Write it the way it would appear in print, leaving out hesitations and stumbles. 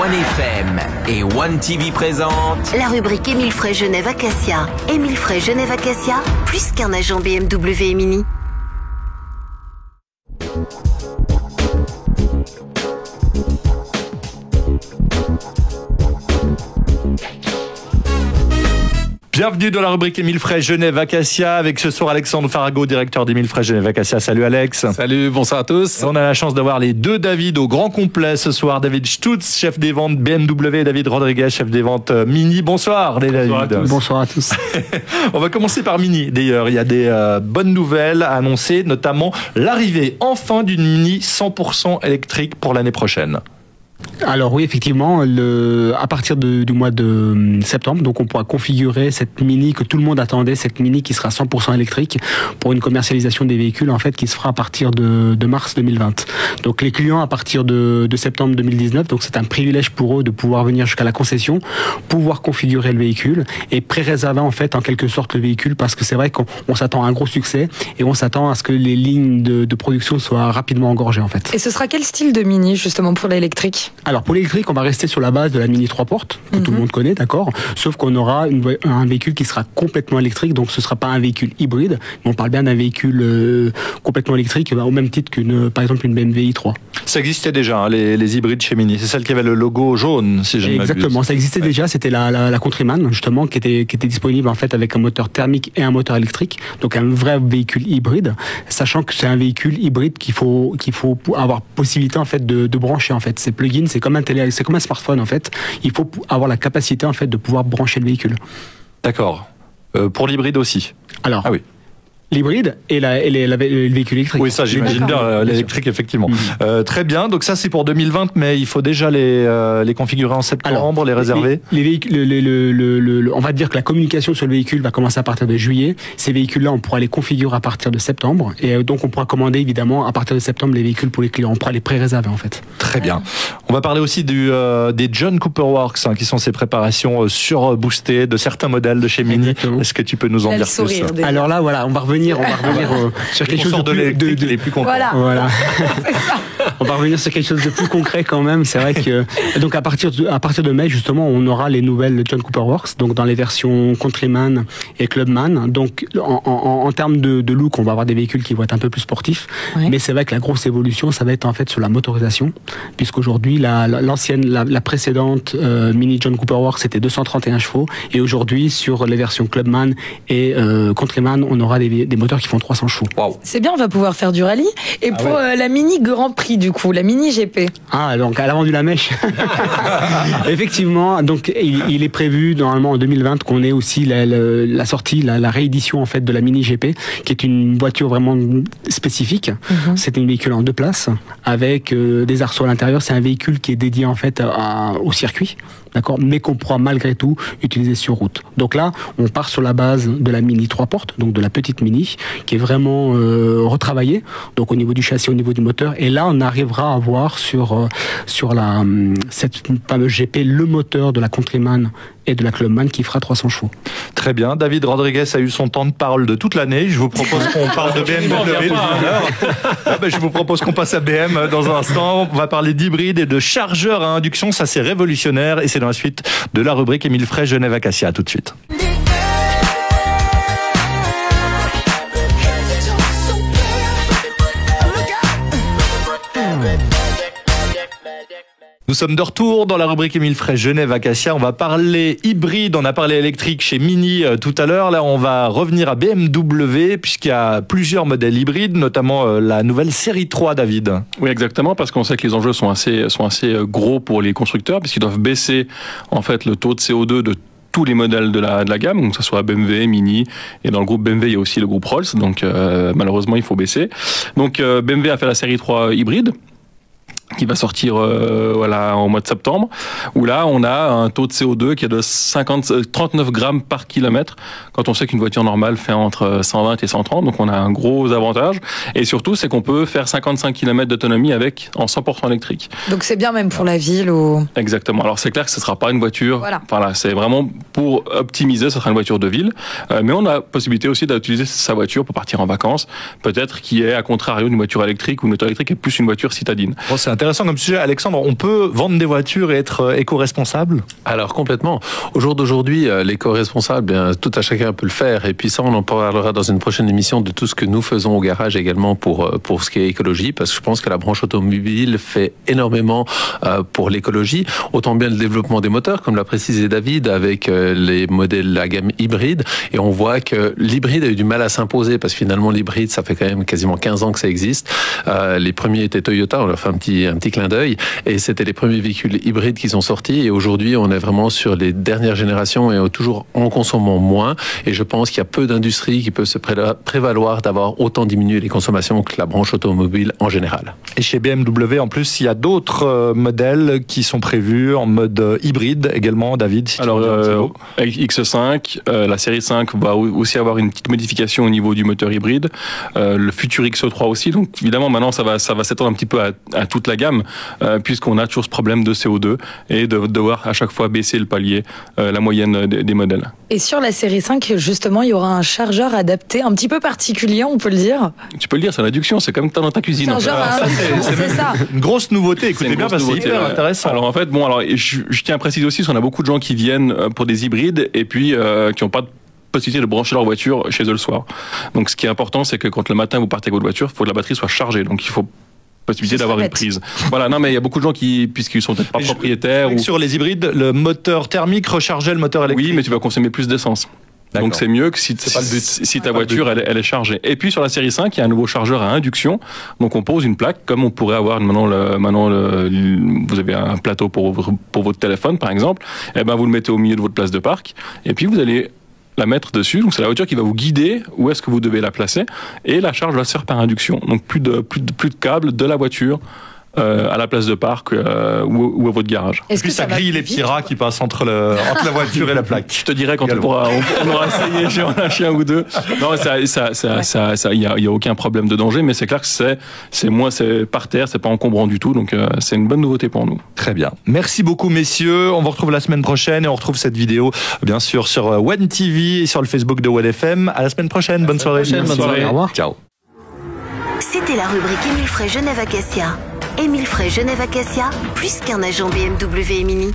OneFM et One TV présente la rubrique Émile Frey Genève Acacia. Émile Frey Genève Acacia, plus qu'un agent BMW et Mini. Bienvenue dans la rubrique Émile Frey Genève Acacia avec ce soir Alexandre Farago, directeur d'Émile Frey Genève Acacia. Salut Alex. Salut, bonsoir à tous. On a la chance d'avoir les deux David au grand complet ce soir. David Stutz, chef des ventes BMW, et David Rodriguez, chef des ventes Mini. Bonsoir les David. Bonsoir à tous. On va commencer par Mini. D'ailleurs, il y a des bonnes nouvelles à annoncer, notamment l'arrivée enfin d'une Mini 100% électrique pour l'année prochaine. Alors oui, effectivement, à partir du mois de septembre, donc on pourra configurer cette Mini que tout le monde attendait, cette Mini qui sera 100% électrique pour une commercialisation des véhicules en fait qui se fera à partir de mars 2020. Donc les clients à partir de septembre 2019, donc c'est un privilège pour eux de pouvoir venir jusqu'à la concession, pouvoir configurer le véhicule et pré-réserver en fait en quelque sorte le véhicule parce que c'est vrai qu'on s'attend à un gros succès et on s'attend à ce que les lignes de production soient rapidement engorgées en fait. Et ce sera quel style de Mini justement pour l'électrique ? Alors pour l'électrique, on va rester sur la base de la Mini 3 portes, que tout le monde connaît, d'accord. Sauf qu'on aura un véhicule qui sera complètement électrique, donc ce ne sera pas un véhicule hybride, mais on parle bien d'un véhicule complètement électrique, au même titre par exemple une BMW i3. Ça existait déjà, hein, les hybrides chez Mini. C'est celle qui avait le logo jaune, si je ne m'abuse. Exactement, ça existait déjà. C'était la Countryman, justement, qui était disponible en fait avec un moteur thermique et un moteur électrique, donc un vrai véhicule hybride, sachant que c'est un véhicule hybride qu'il faut avoir possibilité en fait de brancher en fait. Ces plugins, c'est comme un smartphone en fait. Il faut avoir la capacité en fait de pouvoir brancher le véhicule. D'accord. Pour l'hybride aussi. Alors. Ah oui. L'hybride et le véhicule électrique. Oui, ça j'imagine bien, l'électrique effectivement. Très bien, donc ça c'est pour 2020, mais il faut déjà les configurer en septembre, les réserver. Les véhicules, on va dire que la communication sur le véhicule va commencer à partir de juillet. Ces véhicules-là, on pourra les configurer à partir de septembre, et donc on pourra commander évidemment à partir de septembre les véhicules pour les clients. On pourra les pré-réserver en fait. Très bien. On va parler aussi des John Cooper Works, qui sont ces préparations surboostées de certains modèles de chez Mini. Exactement. Est-ce que tu peux nous en dire plus ? Alors là, voilà, on va revenir sur quelque chose de plus concret. Voilà. On va revenir sur quelque chose de plus concret quand même. C'est vrai que donc à partir de mai justement, on aura les nouvelles John Cooper Works, donc dans les versions Countryman et Clubman. Donc en termes de look, on va avoir des véhicules qui vont être un peu plus sportifs. Oui. Mais c'est vrai que la grosse évolution, ça va être en fait sur la motorisation, puisqu'aujourd'hui la précédente Mini John Cooper Works c'était 231 chevaux, et aujourd'hui sur les versions Clubman et Countryman, on aura des moteurs qui font 300 chevaux. Wow. C'est bien, on va pouvoir faire du rallye. Et pour la Mini Grand Prix, du coup, la Mini GP. Ah, donc elle a vendu la mèche. Effectivement, donc il est prévu normalement en 2020 qu'on ait aussi la sortie, la réédition en fait de la Mini GP, qui est une voiture vraiment spécifique. C'est un véhicule en 2 places avec des arceaux à l'intérieur. C'est un véhicule qui est dédié en fait au circuit, d'accord, mais qu'on pourra malgré tout utiliser sur route. Donc là, on part sur la base de la Mini 3 portes, donc de la petite Mini, qui est vraiment retravaillée, donc au niveau du châssis, au niveau du moteur, et là on arrivera à voir sur cette fameuse GP le moteur de la Countryman et de la Clubman qui fera 300 chevaux. Très bien, David Rodriguez a eu son temps de parole de toute l'année. Je vous propose qu'on parle de BMW. Je vous propose qu'on passe à BM dans un instant. On va parler d'hybride et de chargeurs à induction, ça c'est révolutionnaire, et c'est dans la suite de la rubrique Émile Frey Genève Acacia. À tout de suite. Nous sommes de retour dans la rubrique Émile Frey Genève Acacia. On va parler hybride, on a parlé électrique chez Mini tout à l'heure. Là, on va revenir à BMW puisqu'il y a plusieurs modèles hybrides, notamment la nouvelle série 3, David. Oui, exactement, parce qu'on sait que les enjeux sont assez gros pour les constructeurs puisqu'ils doivent baisser en fait le taux de CO2 de tous les modèles de la gamme, donc que ce soit BMW, Mini, et dans le groupe BMW, il y a aussi le groupe Rolls, donc malheureusement, il faut baisser. Donc BMW a fait la série 3 hybride, qui va sortir en mois de septembre, où là on a un taux de CO2 qui est de 39 grammes par kilomètre, quand on sait qu'une voiture normale fait entre 120 et 130, donc on a un gros avantage, et surtout c'est qu'on peut faire 55 km d'autonomie en 100% électrique. Donc c'est bien même pour la ville ou... Exactement, alors c'est clair que ce ne sera pas une voiture, voilà, c'est vraiment pour optimiser, ce sera une voiture de ville, mais on a la possibilité aussi d'utiliser sa voiture pour partir en vacances, peut-être qui est à contrario d'une voiture électrique, ou une voiture électrique est plus une voiture citadine. Bon, c'est Intéressant comme sujet. Alexandre, on peut vendre des voitures et être éco-responsable? Alors complètement. Au jour d'aujourd'hui, l'éco-responsable, bien, tout à chacun peut le faire. Et puis ça, on en parlera dans une prochaine émission de tout ce que nous faisons au garage également pour ce qui est écologie, parce que je pense que la branche automobile fait énormément pour l'écologie. Autant bien le développement des moteurs, comme l'a précisé David, avec les modèles, la gamme hybride. Et on voit que l'hybride a eu du mal à s'imposer, parce que finalement l'hybride, ça fait quand même quasiment 15 ans que ça existe. Les premiers étaient Toyota, on leur fait un petit clin d'œil, et c'était les premiers véhicules hybrides qui sont sortis. Et aujourd'hui, on est vraiment sur les dernières générations et toujours en consommant moins. Et je pense qu'il y a peu d'industries qui peuvent se prévaloir d'avoir autant diminué les consommations que la branche automobile en général. Et chez BMW, en plus, il y a d'autres modèles qui sont prévus en mode hybride également, David. Si alors, X5, la série 5 va aussi avoir une petite modification au niveau du moteur hybride. Le futur X3 aussi. Donc, évidemment, maintenant, ça va s'étendre un petit peu à toute la gamme, puisqu'on a toujours ce problème de CO2 et de devoir à chaque fois baisser le palier, la moyenne des modèles. Et sur la série 5, justement, il y aura un chargeur adapté, un petit peu particulier, on peut le dire. Tu peux le dire, c'est l'induction, c'est comme dans ta cuisine. Chargeur à induction, c'est ça. Une grosse nouveauté, écoutez bien, parce que c'est hyper intéressant. Alors en fait, je tiens à préciser aussi qu'on a beaucoup de gens qui viennent pour des hybrides et puis qui n'ont pas de possibilité de brancher leur voiture chez eux le soir. Donc ce qui est important, c'est que quand le matin vous partez avec votre voiture, il faut que la batterie soit chargée. Donc il faut possibilité d'avoir une prise. Voilà, non mais il y a beaucoup de gens qui, puisqu'ils sont peut-être pas propriétaires. Sur les hybrides, le moteur thermique rechargeait le moteur électrique. Oui, mais tu vas consommer plus d'essence. Donc c'est mieux que si ta voiture elle est chargée. Et puis sur la série 5, il y a un nouveau chargeur à induction. Donc on pose une plaque comme on pourrait avoir maintenant vous avez un plateau pour votre téléphone par exemple. Et ben vous le mettez au milieu de votre place de parc et puis vous allez la mettre dessus. Donc c'est la voiture qui va vous guider où est-ce que vous devez la placer et la charge va se faire par induction. Donc plus de câbles de la voiture à la place de parc ou à votre garage. Et puis ça grille les petits rats qui passent entre la voiture et la plaque. Je te dirais quand on aura essayé, j'ai en lâché un ou deux. Non, il y a aucun problème de danger, mais c'est clair que c'est par terre, c'est pas encombrant du tout, donc c'est une bonne nouveauté pour nous. Très bien. Merci beaucoup messieurs. On vous retrouve la semaine prochaine et on retrouve cette vidéo bien sûr sur One TV et sur le Facebook de One FM. À la semaine prochaine. Bonne soirée. Bonne soirée. Au revoir. Ciao. C'était la rubrique Émile Frey Genève Acacia. Émile Frey Genève Acacia, plus qu'un agent BMW et Mini.